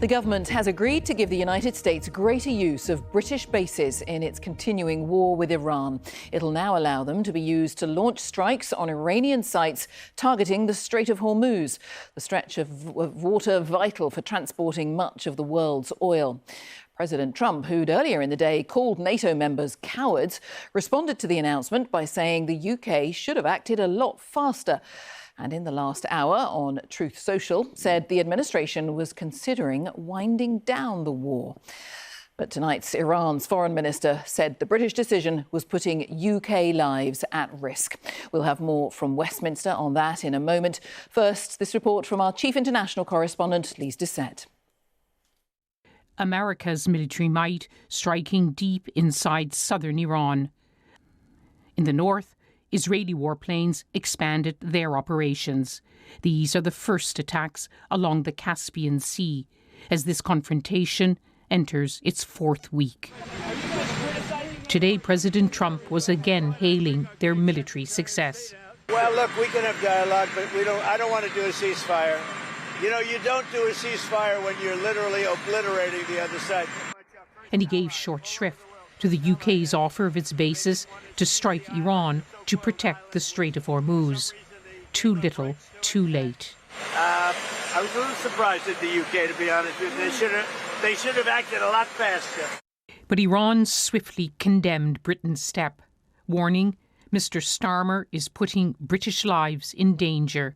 The government has agreed to give the United States greater use of British bases in its continuing war with Iran. It'll now allow them to be used to launch strikes on Iranian sites targeting the Strait of Hormuz, the stretch of water vital for transporting much of the world's oil. President Trump, who'd earlier in the day called NATO members cowards, responded to the announcement by saying the UK should have acted a lot faster. And in the last hour on Truth Social, said the administration was considering winding down the war. But tonight's Iran's foreign minister said the British decision was putting UK lives at risk. We'll have more from Westminster on that in a moment. First, this report from our chief international correspondent, Lise Doucette. America's military might striking deep inside southern Iran. In the north, Israeli warplanes expanded their operations. These are the first attacks along the Caspian Sea as this confrontation enters its fourth week. Today, President Trump was again hailing their military success. Well, look, we can have dialogue, but I don't want to do a ceasefire. You know, you don't do a ceasefire when you're literally obliterating the other side. And he gave short shrift to the UK's offer of its bases to strike Iran to protect the Strait of Hormuz. Too little, too late. I was a little surprised at the UK, to be honest with you. They should have acted a lot faster. But Iran swiftly condemned Britain's step, warning Mr. Starmer is putting British lives in danger.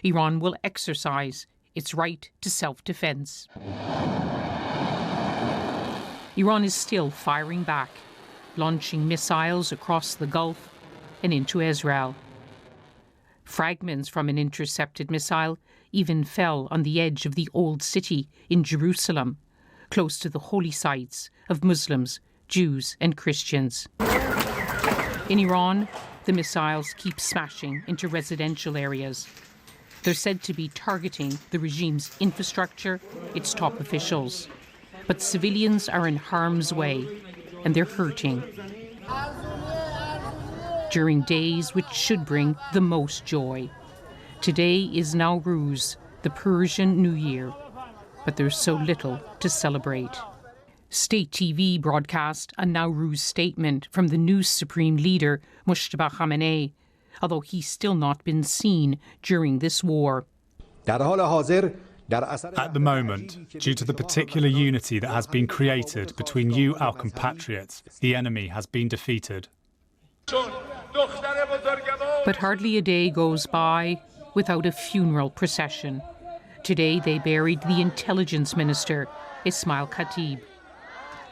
Iran will exercise its right to self-defense. Iran is still firing back, launching missiles across the Gulf and into Israel. Fragments from an intercepted missile even fell on the edge of the Old City in Jerusalem, close to the holy sites of Muslims, Jews and Christians. In Iran, the missiles keep smashing into residential areas. They're said to be targeting the regime's infrastructure, its top officials. But civilians are in harm's way, and they're hurting. During days which should bring the most joy. Today is Nowruz, the Persian New Year, but there's so little to celebrate. State TV broadcast a Nowruz statement from the new supreme leader, Mojtaba Khamenei, although he's still not been seen during this war. At the moment, due to the particular unity that has been created between you, our compatriots, the enemy has been defeated. But hardly a day goes by without a funeral procession. Today they buried the intelligence minister, Ismail Khatib.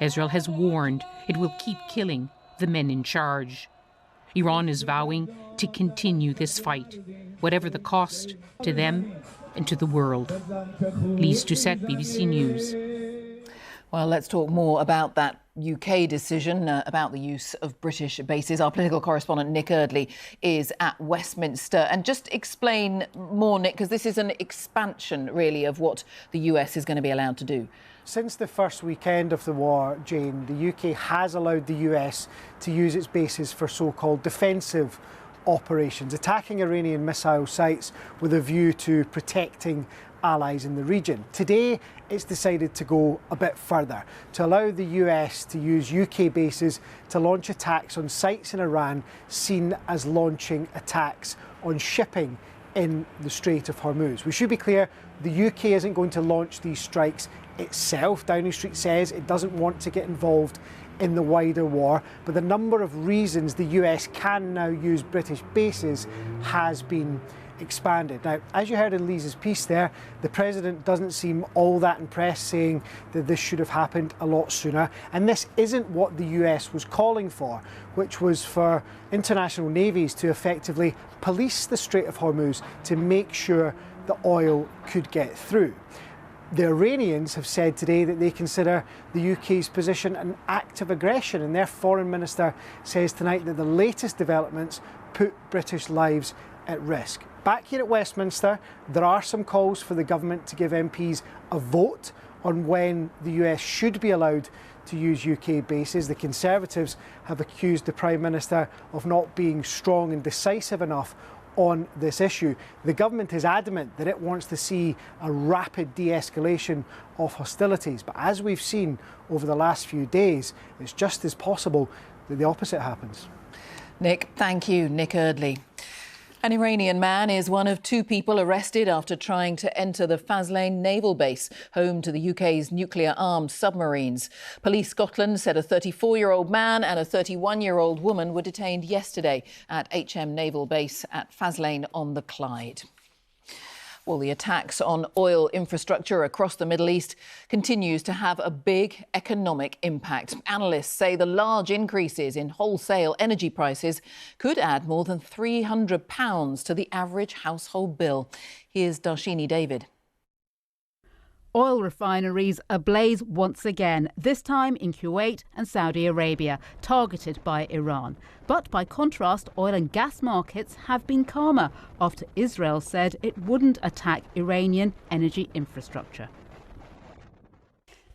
Israel has warned it will keep killing the men in charge. Iran is vowing to continue this fight, whatever the cost to them and to the world. Lise Doucette, BBC News. Well, let's talk more about that UK decision about the use of British bases. Our political correspondent Nick Eardley is at Westminster. And just explain more, Nick, because this is an expansion, really, of what the US is going to be allowed to do. Since the first weekend of the war, Jane, the UK has allowed the US to use its bases for so-called defensive operations, attacking Iranian missile sites with a view to protecting allies in the region. Today, it's decided to go a bit further, to allow the US to use UK bases to launch attacks on sites in Iran seen as launching attacks on shipping in the Strait of Hormuz. We should be clear, the UK isn't going to launch these strikes itself. Downing Street says it doesn't want to get involved in the wider war, but the number of reasons the US can now use British bases has been expanded. Now, as you heard in Lisa's piece there, the President doesn't seem all that impressed, saying that this should have happened a lot sooner. And this isn't what the US was calling for, which was for international navies to effectively police the Strait of Hormuz to make sure the oil could get through. The Iranians have said today that they consider the UK's position an act of aggression, and their foreign minister says tonight that the latest developments put British lives at risk. Back here at Westminster, there are some calls for the government to give MPs a vote on when the US should be allowed to use UK bases. The Conservatives have accused the Prime Minister of not being strong and decisive enough on this issue. The government is adamant that it wants to see a rapid de-escalation of hostilities, but as we've seen over the last few days, it's just as possible that the opposite happens. Nick, thank you. Nick Eardley. An Iranian man is one of two people arrested after trying to enter the Faslane naval base, home to the UK's nuclear-armed submarines. Police Scotland said a 34-year-old man and a 31-year-old woman were detained yesterday at HM Naval Base at Faslane on the Clyde. Well, the attacks on oil infrastructure across the Middle East continues to have a big economic impact. Analysts say the large increases in wholesale energy prices could add more than £300 to the average household bill. Here's Darshini David. Oil refineries ablaze once again, this time in Kuwait and Saudi Arabia, targeted by Iran. But by contrast, oil and gas markets have been calmer after Israel said it wouldn't attack Iranian energy infrastructure.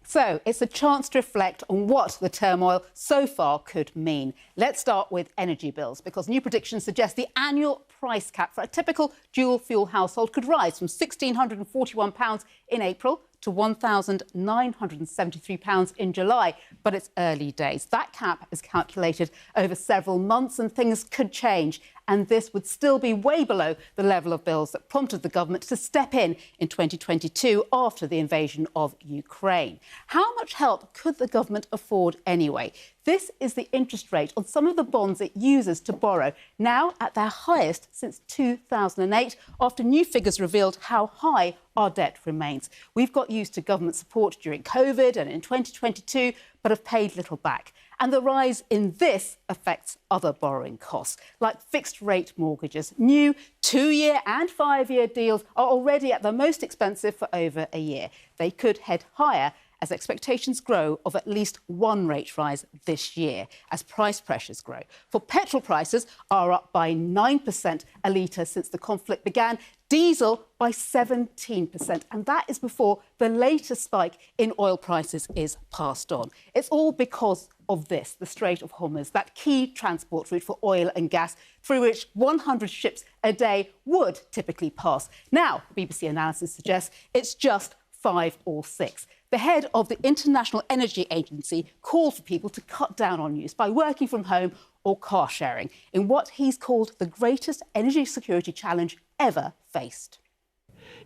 So it's a chance to reflect on what the turmoil so far could mean. Let's start with energy bills, because new predictions suggest the annual price cap for a typical dual-fuel household could rise from £1,641 in April to £1,973 in July. But it's early days. That cap is calculated over several months and things could change. And this would still be way below the level of bills that prompted the government to step in 2022 after the invasion of Ukraine. How much help could the government afford anyway? This is the interest rate on some of the bonds it uses to borrow, now at their highest since 2008, after new figures revealed how high our debt remains. We've got used to government support during COVID and in 2022, but have paid little back. And the rise in this affects other borrowing costs, like fixed-rate mortgages. New 2-year and 5-year deals are already at the most expensive for over a year. They could head higher as expectations grow of at least one rate rise this year, as price pressures grow. For petrol prices are up by 9% a litre since the conflict began, diesel by 17%, and that is before the latest spike in oil prices is passed on. It's all because of this, the Strait of Hormuz, that key transport route for oil and gas through which 100 ships a day would typically pass. Now, BBC analysis suggests it's just 5 or 6. The head of the International Energy Agency called for people to cut down on use by working from home or car sharing in what he's called the greatest energy security challenge ever faced.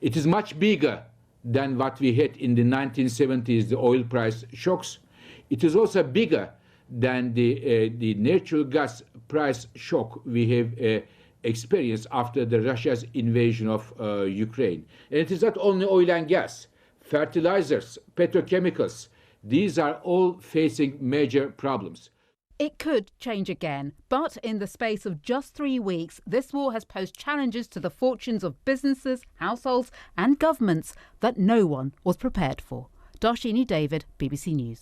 It is much bigger than what we had in the 1970s, the oil price shocks. It is also bigger than the natural gas price shock we have experienced after Russia's invasion of Ukraine. And it is not only oil and gas. Fertilizers, petrochemicals, these are all facing major problems. It could change again, but in the space of just 3 weeks, this war has posed challenges to the fortunes of businesses, households and governments that no one was prepared for. Darshini David, BBC News.